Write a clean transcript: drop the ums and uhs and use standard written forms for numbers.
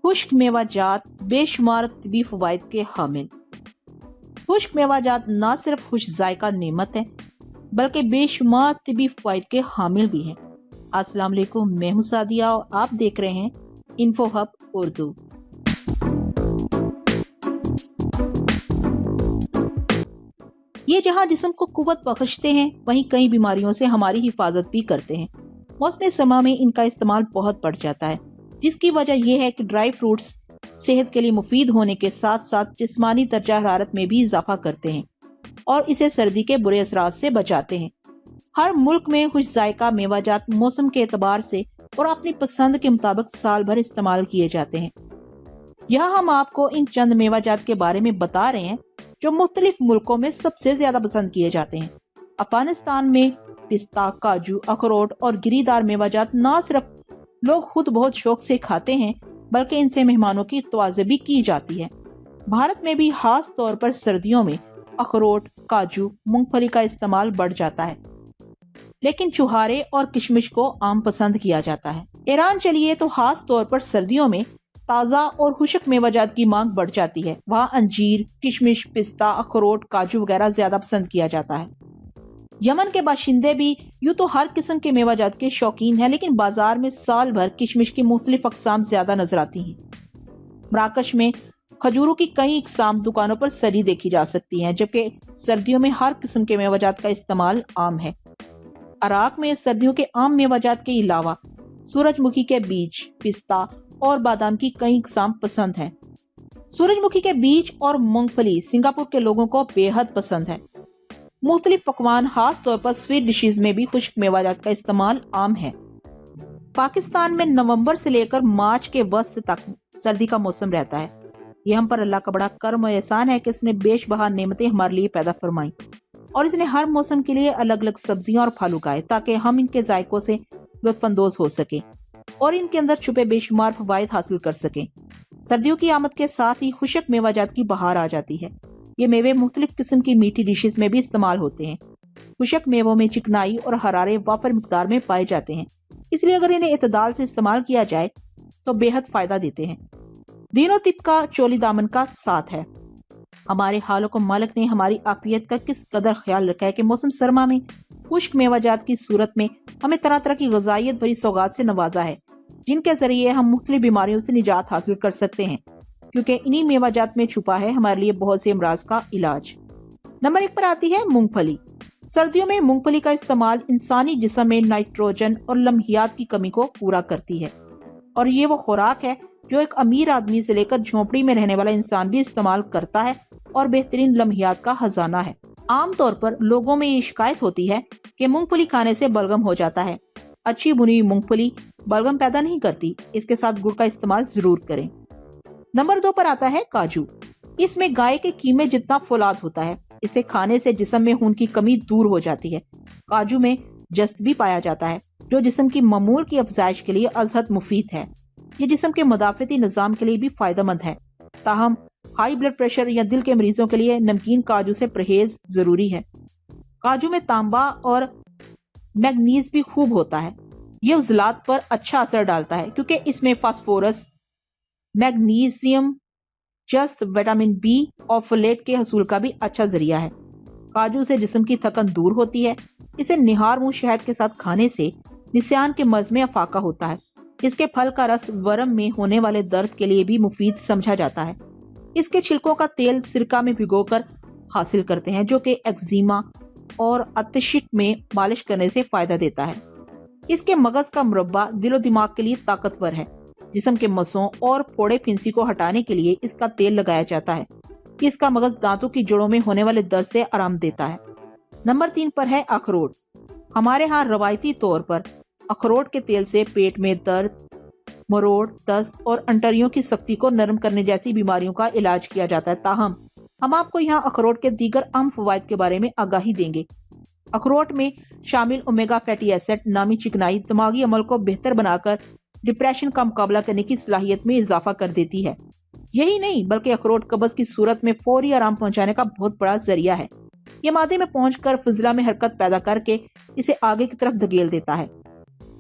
خشک میوہ جات بے شمار طبی فوائد کے حامل۔ خشک میوہ جات نہ صرف خوش ذائقہ نعمت ہے بلکہ بے شمار طبی فوائد کے حامل بھی ہیں۔ السلام علیکم، میں ہوں سعدیہ اور آپ دیکھ رہے ہیں انفو ہب اردو۔ یہ جہاں جسم کو قوت بخشتے ہیں وہیں کئی بیماریوں سے ہماری حفاظت بھی کرتے ہیں۔ موسم سرما میں ان کا استعمال بہت بڑھ جاتا ہے، جس کی وجہ یہ ہے کہ ڈرائی فروٹس صحت کے لیے مفید ہونے کے ساتھ ساتھ جسمانی درجہ حرارت میں بھی اضافہ کرتے ہیں اور اسے سردی کے برے اثرات سے بچاتے ہیں۔ ہر ملک میں خوش ذائقہ میوہ جات موسم کے اعتبار سے اور اپنی پسند کے مطابق سال بھر استعمال کیے جاتے ہیں۔ یہاں ہم آپ کو ان چند میوہ جات کے بارے میں بتا رہے ہیں جو مختلف ملکوں میں سب سے زیادہ پسند کیے جاتے ہیں۔ افغانستان میں پستہ، کاجو، اخروٹ اور گری دار میوہ جات نہ صرف لوگ خود بہت شوق سے کھاتے ہیں بلکہ ان سے مہمانوں کی توازی بھی کی جاتی ہے۔ بھارت میں بھی خاص طور پر سردیوں میں اخروٹ، کاجو، مونگ پھلی کا استعمال بڑھ جاتا ہے، لیکن چھہارے اور کشمش کو عام پسند کیا جاتا ہے۔ ایران چلیے تو خاص طور پر سردیوں میں تازہ اور خشک میوہ جات کی مانگ بڑھ جاتی ہے۔ وہاں انجیر، کشمش، پستہ، اخروٹ، کاجو وغیرہ زیادہ پسند کیا جاتا ہے۔ یمن کے باشندے بھی یوں تو ہر قسم کے میوہ جات کے شوقین ہیں، لیکن بازار میں سال بھر کشمش کی مختلف اقسام زیادہ نظر آتی ہیں۔ مراکش میں کھجوروں کی کئی اقسام دکانوں پر سری دیکھی جا سکتی ہیں، جبکہ سردیوں میں ہر قسم کے میوہ جات کا استعمال عام ہے۔ عراق میں سردیوں کے عام میوہ جات کے علاوہ سورج مکھی کے بیج، پستہ اور بادام کی کئی اقسام پسند ہیں۔ سورج مکھی کے بیج اور مونگ پھلی سنگاپور کے لوگوں کو بے حد پسند ہے۔ مختلف پکوان خاص طور پر سویٹ ڈشز میں بھی خشک میوہ جات کا استعمال عام ہے۔ پاکستان میں نومبر سے لے کر مارچ کے وسط تک سردی کا موسم رہتا ہے۔ یہ ہم پر اللہ کا بڑا کرم و احسان ہے کہ اس نے بیش بہا نعمتیں ہمارے لیے پیدا فرمائیں اور اس نے ہر موسم کے لیے الگ الگ سبزیاں اور پھل اگائے تاکہ ہم ان کے ذائقوں سے لطف اندوز ہو سکیں اور ان کے اندر چھپے بے شمار فوائد حاصل کر سکیں۔ سردیوں کی آمد کے ساتھ ہی خشک میوہ جات کی بہار آ جاتی ہے۔ یہ میوے مختلف قسم کی میٹھی ڈشز میں بھی استعمال ہوتے ہیں۔ خشک میووں میں چکنائی اور حرارے وافر مقدار میں پائے جاتے ہیں، اس لیے اگر انہیں اعتدال سے استعمال کیا جائے تو بے حد فائدہ دیتے ہیں۔ دینوں طب کا چولی دامن کا ساتھ ہے۔ ہمارے خالق و مالک نے ہماری عافیت کا کس قدر خیال رکھا ہے کہ موسم سرما میں خشک میوہ جات کی صورت میں ہمیں طرح طرح کی غذائیت بھری سوغات سے نوازا ہے، جن کے ذریعے ہم مختلف بیماریوں سے نجات حاصل کر سکتے ہیں، کیونکہ انہی میوہ جات میں چھپا ہے ہمارے لیے بہت سے امراض کا علاج۔ نمبر 1 پر آتی ہے مونگ پھلی۔ سردیوں میں مونگ پھلی کا استعمال انسانی جسم میں نائٹروجن اور لمحیات کی کمی کو پورا کرتی ہے، اور یہ وہ خوراک ہے جو ایک امیر آدمی سے لے کر جھونپڑی میں رہنے والا انسان بھی استعمال کرتا ہے اور بہترین لمحیات کا خزانہ ہے۔ عام طور پر لوگوں میں یہ شکایت ہوتی ہے کہ مونگ پھلی کھانے سے بلغم ہو جاتا ہے۔ اچھی بنی مونگ پھلی بلغم پیدا نہیں کرتی، اس کے ساتھ گڑ کا استعمال ضرور کریں۔ نمبر 2 پر آتا ہے کاجو۔ اس میں گائے کے کیمے جتنا فولاد ہوتا ہے، اسے کھانے سے جسم میں خون کی کمی دور ہو جاتی ہے۔ کاجو میں جست بھی پایا جاتا ہے جو جسم کی معمول کی افزائش کے لیے ازحد مفید ہے۔ یہ جسم کے مدافعتی نظام کے لیے بھی فائدہ مند ہے۔ تاہم ہائی بلڈ پریشر یا دل کے مریضوں کے لیے نمکین کاجو سے پرہیز ضروری ہے۔ کاجو میں تانبا اور میگنیز بھی خوب ہوتا ہے۔ یہ عضلات پر اچھا اثر ڈالتا ہے کیونکہ اس میں فاسفورس، میگنیزیم، جست، وٹامن بی اور فولیٹ کے حصول کا بھی اچھا ذریعہ ہے۔ کاجو سے جسم کی تھکن دور ہوتی ہے۔ اسے نہار منہ شہد کے ساتھ کھانے سے نسیان کے مرض میں افاقہ ہوتا ہے۔ اس کے پھل کا رس ورم میں ہونے والے درد کے لیے بھی مفید سمجھا جاتا ہے۔ اس کے چھلکوں کا تیل سرکہ میں بھگو کر حاصل کرتے ہیں جو کہ ایکزیما اور اتشک میں مالش کرنے سے فائدہ دیتا ہے۔ اس کے مغز کا مربع دل و دماغ کے لیے طاقتور ہے۔ جسم کے مسوں اور پھوڑے پھنسی کو ہٹانے کے لیے اس کا تیل لگایا جاتا ہے۔ اس کا مغز دانتوں کی جڑوں میں ہونے والے درد سے آرام دیتا ہے۔ نمبر 3 پر ہے اخروٹ۔ ہمارے ہاں روایتی طور پر اخروٹ کے تیل سے پیٹ میں درد، مروڑ، دست اور انٹریوں کی سختی کو نرم کرنے جیسی بیماریوں کا علاج کیا جاتا ہے۔ تاہم ہم آپ کو یہاں اخروٹ کے دیگر اہم فوائد کے بارے میں آگاہی دیں گے۔ اخروٹ میں شامل اومیگا فیٹی ایسڈ نامی چکنائی دماغی عمل کو بہتر بنا کر ڈپریشن کا مقابلہ کرنے کی صلاحیت میں اضافہ کر دیتی ہے۔ یہی نہیں بلکہ اخروٹ قبض کی صورت میں فوری آرام پہنچانے کا بہت بڑا ذریعہ ہے۔ یہ مادے میں پہنچ کر فضلہ میں حرکت پیدا کر کے اسے آگے کی طرف دھکیل دیتا ہے۔